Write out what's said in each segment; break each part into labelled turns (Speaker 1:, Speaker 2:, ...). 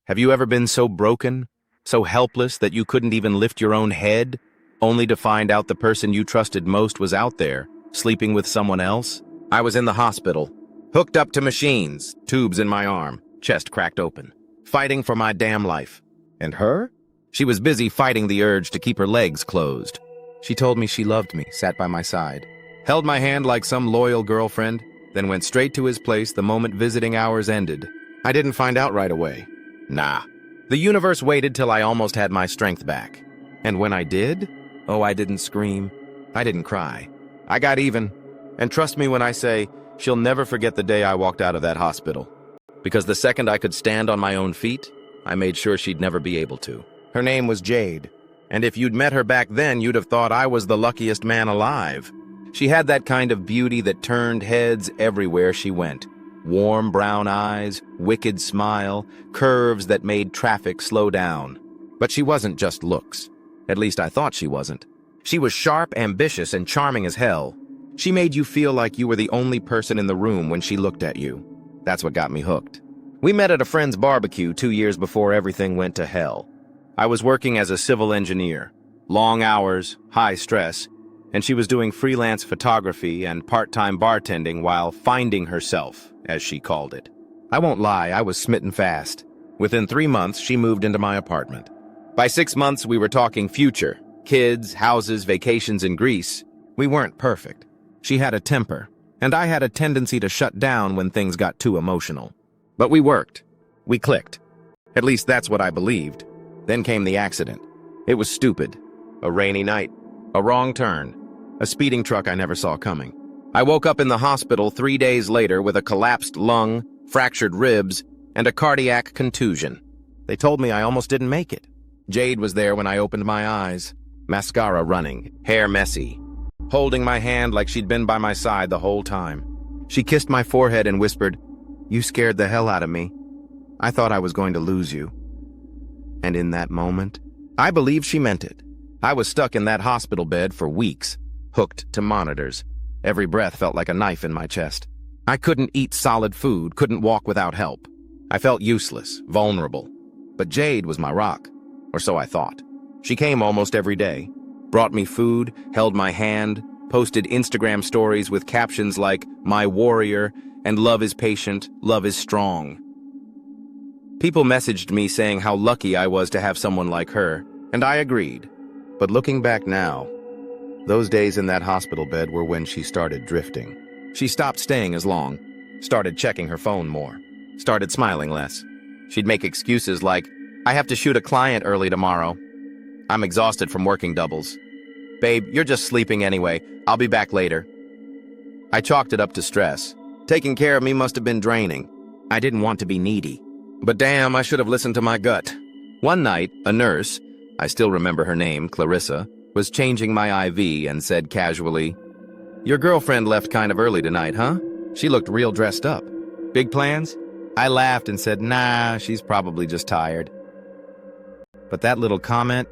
Speaker 1: Have you ever been so broken, so helpless that you couldn't even lift your own head, only to find out the person you trusted most was out there, sleeping with someone else? I was in the hospital, hooked up to machines, tubes in my arm, chest cracked open, fighting for my damn life. And her? She was busy fighting the urge to keep her legs closed. She told me she loved me, sat by my side, held my hand like some loyal girlfriend, then went straight to his place the moment visiting hours ended. I didn't find out right away. Nah. The universe waited till I almost had my strength back. And when I did, oh, I didn't scream. I didn't cry. I got even. And trust me when I say, she'll never forget the day I walked out of that hospital. Because the second I could stand on my own feet, I made sure she'd never be able to. Her name was Jade. And if you'd met her back then, you'd have thought I was the luckiest man alive. She had that kind of beauty that turned heads everywhere she went. Warm brown eyes, wicked smile, curves that made traffic slow down. But she wasn't just looks. At least I thought she wasn't. She was sharp, ambitious, and charming as hell. She made you feel like you were the only person in the room when she looked at you. That's what got me hooked. We met at a friend's barbecue 2 years before everything went to hell. I was working as a civil engineer. Long hours, high stress, and she was doing freelance photography and part-time bartending while finding herself, as she called it. I won't lie, I was smitten fast. Within 3 months, she moved into my apartment. By 6 months, we were talking future. Kids, houses, vacations in Greece. We weren't perfect. She had a temper, and I had a tendency to shut down when things got too emotional. But we worked. We clicked. At least that's what I believed. Then came the accident. It was stupid. A rainy night. A wrong turn. A speeding truck I never saw coming. I woke up in the hospital 3 days later with a collapsed lung, fractured ribs, and a cardiac contusion. They told me I almost didn't make it. Jade was there when I opened my eyes. Mascara running, hair messy, holding my hand like she'd been by my side the whole time. She kissed my forehead and whispered, "You scared the hell out of me. I thought I was going to lose you." And in that moment, I believe she meant it. I was stuck in that hospital bed for weeks, hooked to monitors. Every breath felt like a knife in my chest. I couldn't eat solid food, couldn't walk without help. I felt useless, vulnerable. But Jade was my rock, or so I thought. She came almost every day, brought me food, held my hand, posted Instagram stories with captions like, "My warrior," and "Love is patient, love is strong." People messaged me saying how lucky I was to have someone like her, and I agreed. But looking back now, those days in that hospital bed were when she started drifting. She stopped staying as long, started checking her phone more, started smiling less. She'd make excuses like, "I have to shoot a client early tomorrow. I'm exhausted from working doubles. Babe, you're just sleeping anyway. I'll be back later." I chalked it up to stress. Taking care of me must have been draining. I didn't want to be needy. But damn, I should have listened to my gut. One night, a nurse, I still remember her name, Clarissa, was changing my IV and said casually, "Your girlfriend left kind of early tonight, huh? She looked real dressed up. Big plans?" I laughed and said, "Nah, she's probably just tired." But that little comment,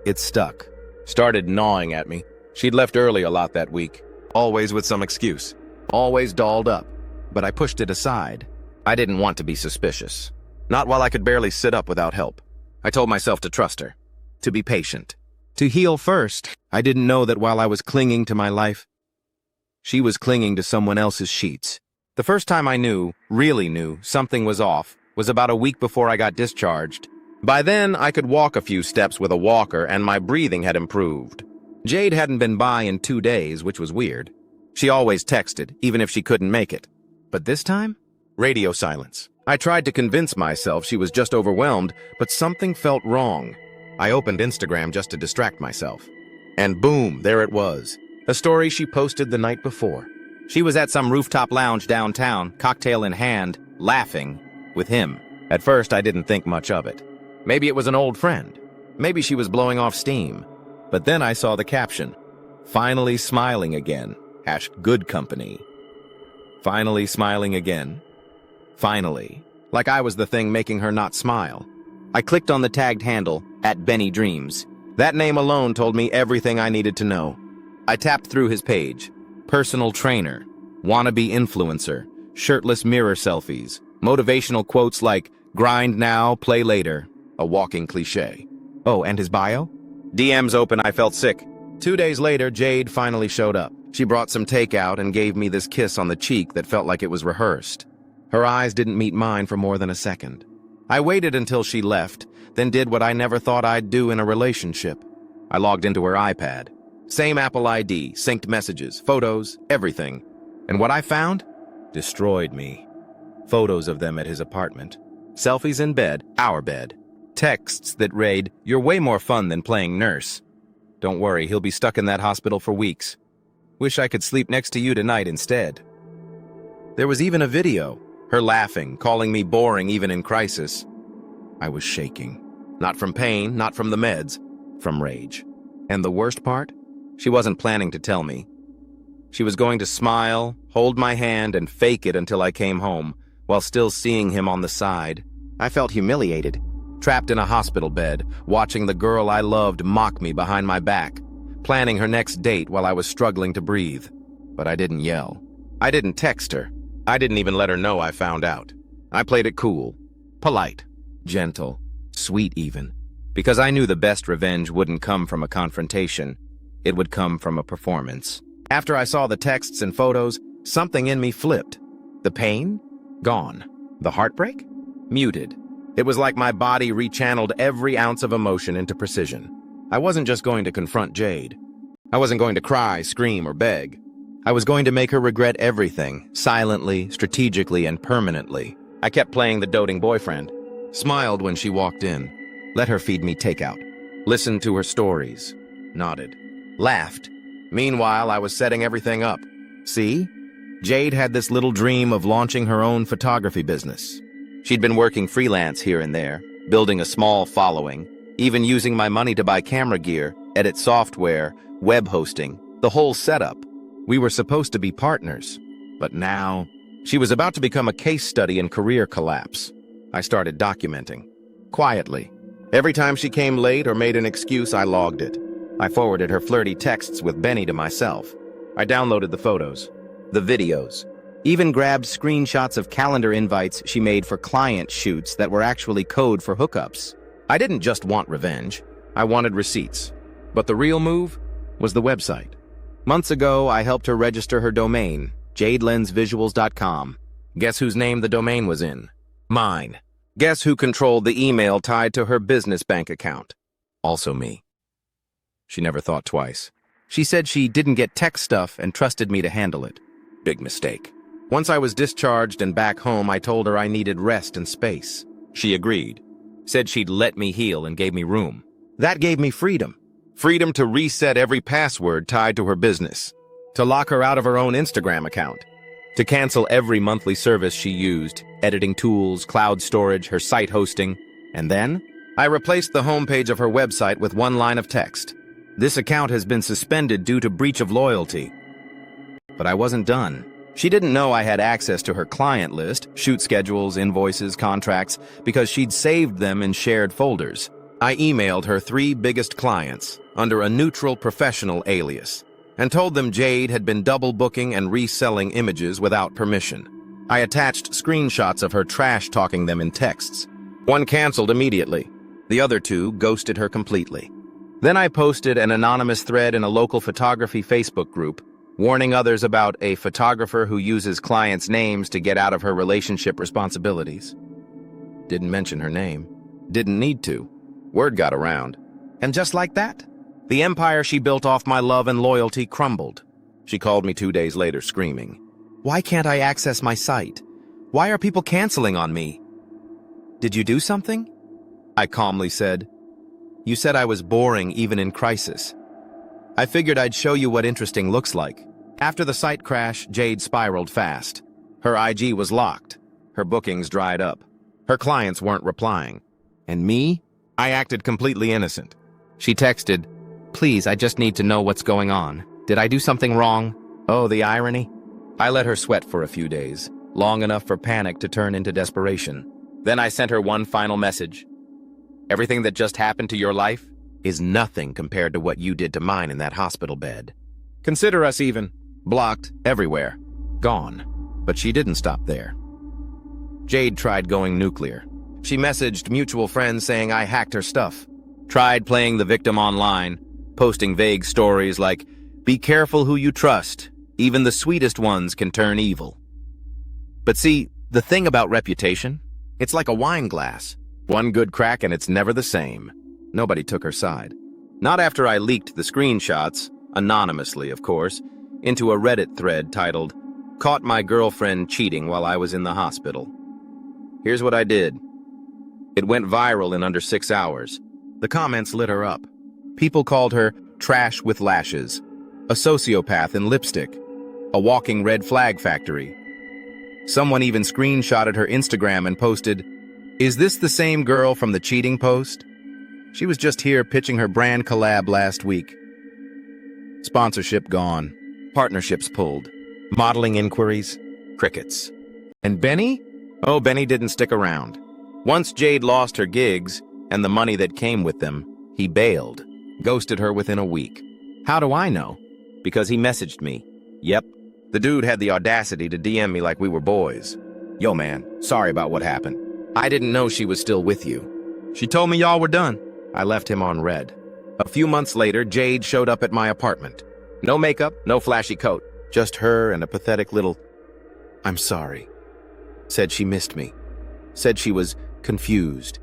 Speaker 1: it stuck. Started gnawing at me. She'd left early a lot that week, always with some excuse, always dolled up. But I pushed it aside. I didn't want to be suspicious. Not while I could barely sit up without help. I told myself to trust her, to be patient, to heal first. I didn't know that while I was clinging to my life, she was clinging to someone else's sheets. The first time I knew, really knew, something was off was about a week before I got discharged. By then, I could walk a few steps with a walker and my breathing had improved. Jade hadn't been by in 2 days, which was weird. She always texted, even if she couldn't make it. But this time? Radio silence. I tried to convince myself she was just overwhelmed, but something felt wrong. I opened Instagram just to distract myself. And boom, there it was. A story she posted the night before. She was at some rooftop lounge downtown, cocktail in hand, laughing with him. At first, I didn't think much of it. Maybe it was an old friend. Maybe she was blowing off steam. But then I saw the caption, "Finally smiling again. #good company." Finally smiling again. Finally. Like I was the thing making her not smile. I clicked on the tagged handle, @BennyDreams. That name alone told me everything I needed to know. I tapped through his page. Personal trainer, wannabe influencer, shirtless mirror selfies, motivational quotes like, Grind now, play later. A walking cliche. Oh, and his bio? DMs open, I felt sick. 2 days later, Jade finally showed up. She brought some takeout and gave me this kiss on the cheek that felt like it was rehearsed. Her eyes didn't meet mine for more than a second. I waited until she left, then did what I never thought I'd do in a relationship. I logged into her iPad. Same Apple ID, synced messages, photos, everything. And what I found? Destroyed me. Photos of them at his apartment. Selfies in bed, our bed. Texts that read, "You're way more fun than playing nurse. Don't worry, he'll be stuck in that hospital for weeks. Wish I could sleep next to you tonight instead." There was even a video, her laughing, calling me boring even in crisis. I was shaking. Not from pain, not from the meds, from rage. And the worst part? She wasn't planning to tell me. She was going to smile, hold my hand, and fake it until I came home, while still seeing him on the side. I felt humiliated, trapped in a hospital bed, watching the girl I loved mock me behind my back, planning her next date while I was struggling to breathe. But I didn't yell. I didn't text her. I didn't even let her know I found out. I played it cool, polite, gentle, sweet even, because I knew the best revenge wouldn't come from a confrontation. It would come from a performance. After I saw the texts and photos, something in me flipped. The pain? Gone. The heartbreak? Muted. It was like my body rechanneled every ounce of emotion into precision. I wasn't just going to confront Jade. I wasn't going to cry, scream, or beg. I was going to make her regret everything, silently, strategically, and permanently. I kept playing the doting boyfriend, smiled when she walked in, let her feed me takeout, listened to her stories, nodded, laughed. Meanwhile, I was setting everything up. See? Jade had this little dream of launching her own photography business. She'd been working freelance here and there, building a small following, even using my money to buy camera gear, edit software, web hosting, the whole setup. We were supposed to be partners, but now she was about to become a case study in career collapse. I started documenting, quietly. Every time she came late or made an excuse, I logged it. I forwarded her flirty texts with Benny to myself. I downloaded the photos, the videos, even grabbed screenshots of calendar invites she made for client shoots that were actually code for hookups. I didn't just want revenge. I wanted receipts. But the real move was the website. Months ago, I helped her register her domain, jadelensvisuals.com. Guess whose name the domain was in? Mine. Guess who controlled the email tied to her business bank account? Also me. She never thought twice. She said she didn't get tech stuff and trusted me to handle it. Big mistake. Once I was discharged and back home, I told her I needed rest and space. She agreed. Said she'd let me heal and gave me room. That gave me freedom. Freedom to reset every password tied to her business. To lock her out of her own Instagram account. To cancel every monthly service she used, editing tools, cloud storage, her site hosting. And then, I replaced the homepage of her website with one line of text. This account has been suspended due to breach of loyalty. But I wasn't done. She didn't know I had access to her client list, shoot schedules, invoices, contracts, because she'd saved them in shared folders. I emailed her 3 biggest clients under a neutral professional alias and told them Jade had been double booking and reselling images without permission. I attached screenshots of her trash talking them in texts. One canceled immediately. The other 2 ghosted her completely. Then I posted an anonymous thread in a local photography Facebook group, warning others about a photographer who uses clients' names to get out of her relationship responsibilities. Didn't mention her name. Didn't need to. Word got around. And just like that, the empire she built off my love and loyalty crumbled. She called me 2 days later screaming, "Why can't I access my site? Why are people canceling on me?" "Did you do something?" I calmly said. "You said I was boring even in crisis. I figured I'd show you what interesting looks like." After the site crash, Jade spiraled fast. Her IG was locked. Her bookings dried up. Her clients weren't replying. And me? I acted completely innocent. She texted, "Please, I just need to know what's going on. Did I do something wrong?" Oh, the irony. I let her sweat for a few days, long enough for panic to turn into desperation. Then I sent her one final message. "Everything that just happened to your life is nothing compared to what you did to mine in that hospital bed. Consider us even. Blocked everywhere. Gone." But she didn't stop there. Jade tried going nuclear. She messaged mutual friends saying I hacked her stuff. Tried playing the victim online, posting vague stories like, "Be careful who you trust. Even the sweetest ones can turn evil." But see, the thing about reputation, it's like a wine glass. One good crack and it's never the same. Nobody took her side. Not after I leaked the screenshots, anonymously of course, into a Reddit thread titled, "Caught my girlfriend cheating while I was in the hospital." Here's what I did. It went viral in under 6 hours. The comments lit her up. People called her trash with lashes, a sociopath in lipstick, a walking red flag factory. Someone even screenshotted her Instagram and posted, "Is this the same girl from the cheating post? She was just here pitching her brand collab last week." Sponsorship gone. Partnerships pulled. Modeling inquiries? Crickets. And Benny? Oh, Benny didn't stick around. Once Jade lost her gigs and the money that came with them, he bailed. Ghosted her within a week. How do I know? Because he messaged me. Yep. The dude had the audacity to DM me like we were boys. "Yo, man, sorry about what happened. I didn't know she was still with you. She told me y'all were done." I left him on red. A few months later, Jade showed up at my apartment. No makeup, no flashy coat. Just her and a pathetic little, "I'm sorry." Said she missed me. Said she was confused.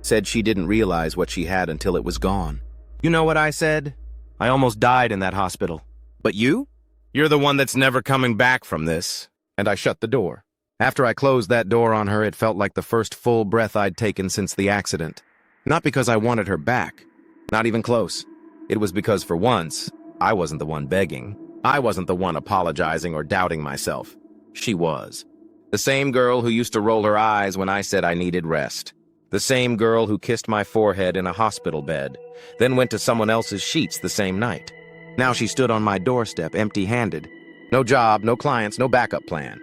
Speaker 1: Said she didn't realize what she had until it was gone. You know what I said? I almost died in that hospital. But you? You're the one that's never coming back from this. And I shut the door. After I closed that door on her, it felt like the first full breath I'd taken since the accident. Not because I wanted her back. Not even close. It was because for once, I wasn't the one begging. I wasn't the one apologizing or doubting myself. She was. The same girl who used to roll her eyes when I said I needed rest. The same girl who kissed my forehead in a hospital bed, then went to someone else's sheets the same night. Now she stood on my doorstep, empty-handed. No job, no clients, no backup plan.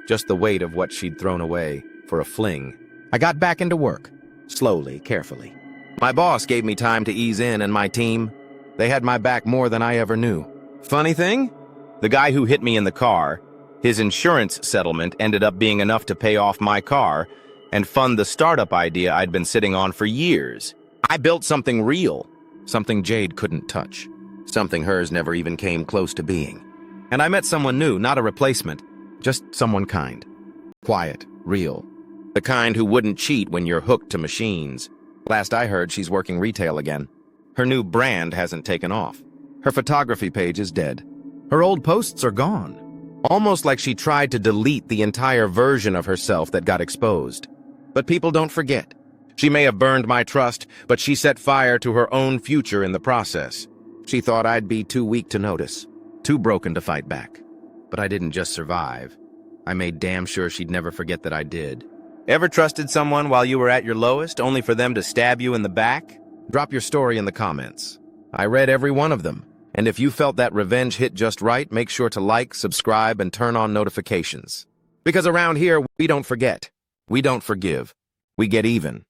Speaker 1: Just the weight of what she'd thrown away for a fling. I got back into work, slowly, carefully. My boss gave me time to ease in, and my team, they had my back more than I ever knew. Funny thing? The guy who hit me in the car, his insurance settlement ended up being enough to pay off my car and fund the startup idea I'd been sitting on for years. I built something real, something Jade couldn't touch, something hers never even came close to being. And I met someone new, not a replacement, just someone kind. Quiet, real. The kind who wouldn't cheat when you're hooked to machines. Last I heard, she's working retail again. Her new brand hasn't taken off. Her photography page is dead. Her old posts are gone. Almost like she tried to delete the entire version of herself that got exposed. But people don't forget. She may have burned my trust, but she set fire to her own future in the process. She thought I'd be too weak to notice, too broken to fight back. But I didn't just survive. I made damn sure she'd never forget that I did. Ever trusted someone while you were at your lowest, only for them to stab you in the back? Drop your story in the comments. I read every one of them. And if you felt that revenge hit just right, make sure to like, subscribe, and turn on notifications. Because around here, we don't forget. We don't forgive. We get even.